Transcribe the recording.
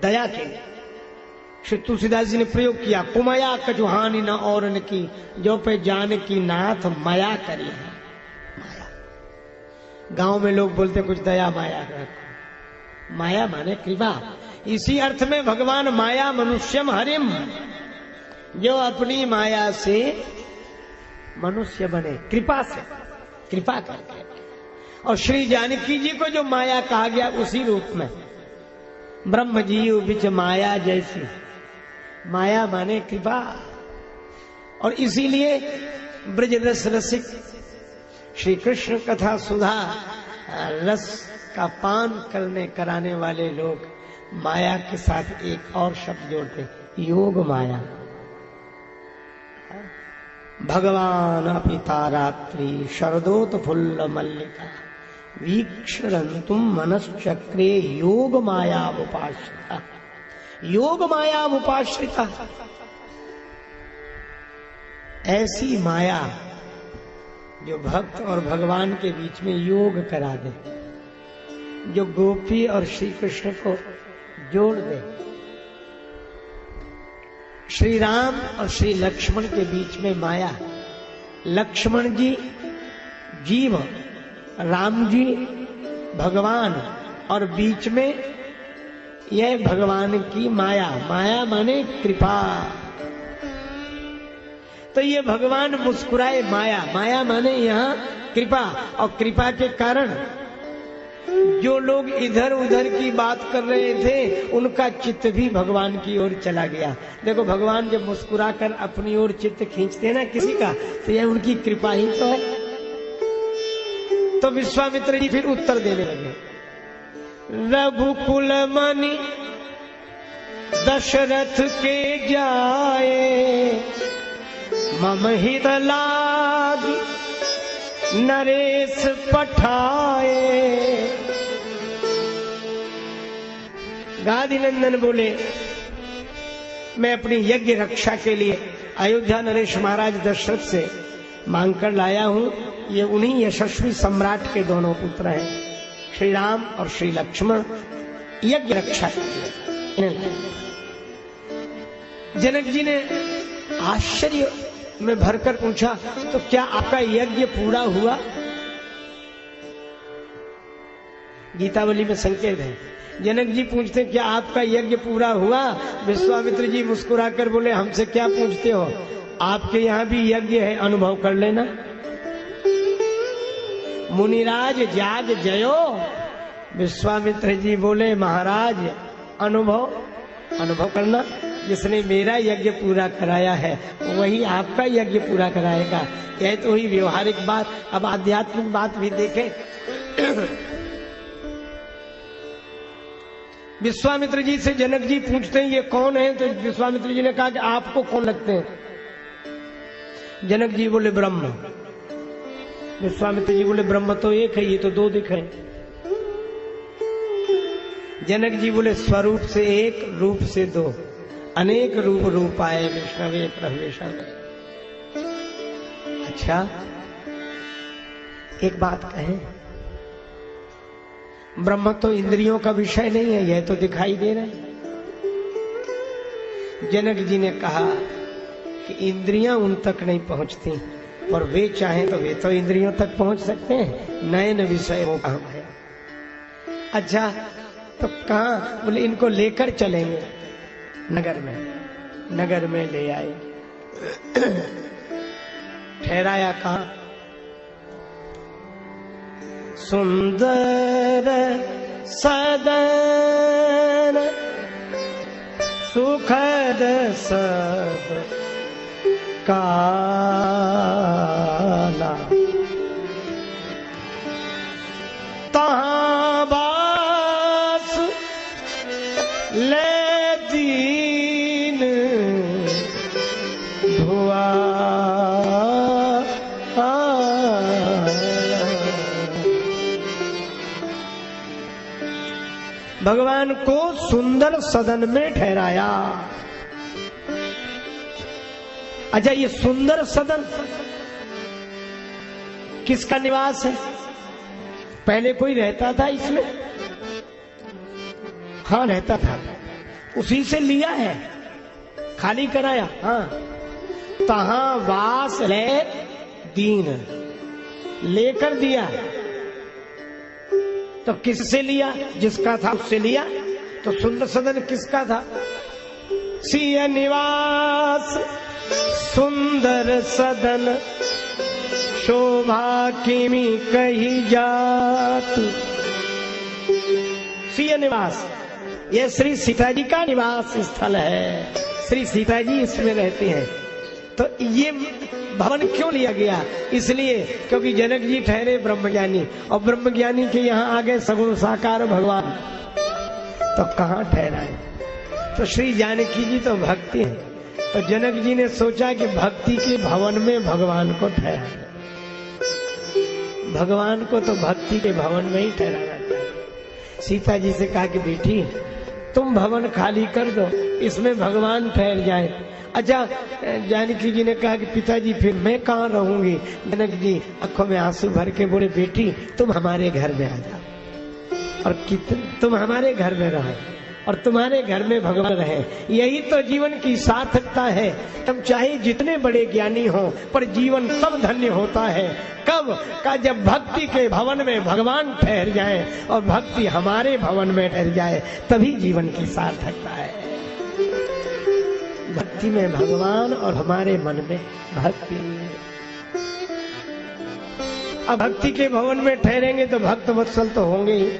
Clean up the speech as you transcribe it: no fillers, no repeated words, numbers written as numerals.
दया के लिए श्री तुलसीदास जी ने प्रयोग किया। कुमाया कछु हानि न औरन की, जो पे जान की नाथ माया करी है। माया, गांव में लोग बोलते कुछ दया माया रखो। माया माने कृपा। इसी अर्थ में भगवान माया मनुष्यम हरिम, जो अपनी माया से मनुष्य बने, कृपा से, कृपा करके। और श्री जानकी जी को जो माया कहा गया उसी रूप में, ब्रह्म जीव बिच माया जैसी। माया माने कृपा। और इसीलिए ब्रज रस रसिक श्री कृष्ण कथा सुधा रस का पान करने कराने वाले लोग माया के साथ एक और शब्द जोड़ते, योग माया। भगवान अपिता रात्रि शरदोत फुल्ल मल्लिका, वीक्षरन्तुम मनश्चक्रे योग माया उपाश्रिता। योग माया उपाश्रिता, ऐसी माया जो भक्त और भगवान के बीच में योग करा दे, जो गोपी और श्री कृष्ण को जोड़ दे। श्री राम और श्री लक्ष्मण के बीच में माया, लक्ष्मण जी जीव, राम जी भगवान, और बीच में यह भगवान की माया। माया माने कृपा। तो ये भगवान मुस्कुराए, माया, माया माने यहाँ कृपा। और कृपा के कारण जो लोग इधर उधर की बात कर रहे थे उनका चित्त भी भगवान की ओर चला गया। देखो भगवान जब मुस्कुरा कर अपनी ओर चित्त खींचते ना किसी का, तो यह उनकी कृपा ही तो है। तो विश्वामित्र जी फिर उत्तर देने लगे, रघुकुल मनि दशरथ के जाए, मम हित लागी नरेश पठाए। गादी नंदन बोले, मैं अपनी यज्ञ रक्षा के लिए अयोध्या नरेश महाराज दशरथ से मांग कर लाया हूं। ये उन्हीं यशस्वी सम्राट के दोनों पुत्र हैं, श्री राम और श्री लक्ष्मण। यज्ञ रक्षा के लिए जनक जी ने आश्चर्य में भरकर पूछा, तो क्या आपका यज्ञ पूरा हुआ? गीतावली में संकेत है। जनक जी पूछते, क्या आपका यज्ञ पूरा हुआ? विश्वामित्र जी मुस्कुराकर बोले, हमसे क्या पूछते हो, आपके यहाँ भी यज्ञ है, अनुभव कर लेना। मुनिराज जाग जयो। विश्वामित्र जी बोले, महाराज अनुभव करना। जिसने मेरा यज्ञ पूरा कराया है वही आपका यज्ञ पूरा कराएगा। यह तो हुई व्यवहारिक बात। अब आध्यात्मिक बात भी देखें। विश्वामित्र जी से जनक जी पूछते हैं, ये कौन है? तो विश्वामित्र जी ने कहा कि आपको कौन लगते हैं? जनक जी बोले, ब्रह्म। विश्वामित्र जी बोले, ब्रह्म तो एक है, ये तो दो दिख रहे। जनक जी बोले, स्वरूप से एक, रूप से दो, अनेक रूप रूपाए विष्णवे प्रवेशम। अच्छा, एक बात कहें, ब्रह्म तो इंद्रियों का विषय नहीं है, यह तो दिखाई दे रहा है। जनक जी ने कहा कि इंद्रियां उन तक नहीं पहुंचती, और वे चाहें तो वे तो इंद्रियों तक पहुंच सकते हैं। नयन विषय वो काम है। अच्छा, तो कहाँ? बोले, इनको लेकर चलेंगे नगर में ले आए। ठहराया कहाँ? सुंदर सदन सुखद सब काला, तहाँ बास ले भगवान को सुंदर सदन में ठहराया। अच्छा, ये सुंदर सदन किसका निवास है? पहले कोई रहता था इसमें? हाँ, रहता था। उसी से लिया है, खाली कराया। हाँ, तहां वास ले दीन, लेकर दिया। तो किससे लिया? जिसका था उससे लिया। तो सुंदर सदन किसका था? सिय निवास सुंदर सदन, शोभा किमी कही जात। सिय निवास, ये श्री सीता जी का निवास स्थल है। श्री सीता जी इसमें रहते हैं। तो ये भवन क्यों लिया गया? इसलिए क्योंकि जनक जी ठहरे ब्रह्मज्ञानी, और ब्रह्मज्ञानी के यहाँ आ गए सगुण साकार भगवान, तो कहाँ ठहराए? तो श्री जानकी जी तो भक्ति है। तो जनक जी ने सोचा कि भक्ति के भवन में भगवान को ठहराए। भगवान को तो भक्ति के भवन में ही ठहराना चाहिए। सीता जी से कहा कि बेटी तुम भवन खाली कर दो, इसमें भगवान ठहर जाए। अच्छा, जानकी जी ने कहा कि पिताजी फिर मैं कहाँ रहूंगी? जनक जी आंखों में आंसू भर के बोले बेटी तुम हमारे घर में आ जाओ, और तुम हमारे घर में रहो और तुम्हारे घर में भगवान रहे। यही तो जीवन की सार्थकता है। तुम चाहे जितने बड़े ज्ञानी हो, पर जीवन तब धन्य होता है कब का जब भक्ति के भवन में भगवान ठहर जाए और भक्ति हमारे भवन में ठहर जाए, तभी जीवन की सार्थकता है। भक्ति में भगवान और हमारे मन में भक्ति। अब भक्ति के भवन में ठहरेंगे तो भक्त वत्सल तो होंगे ही।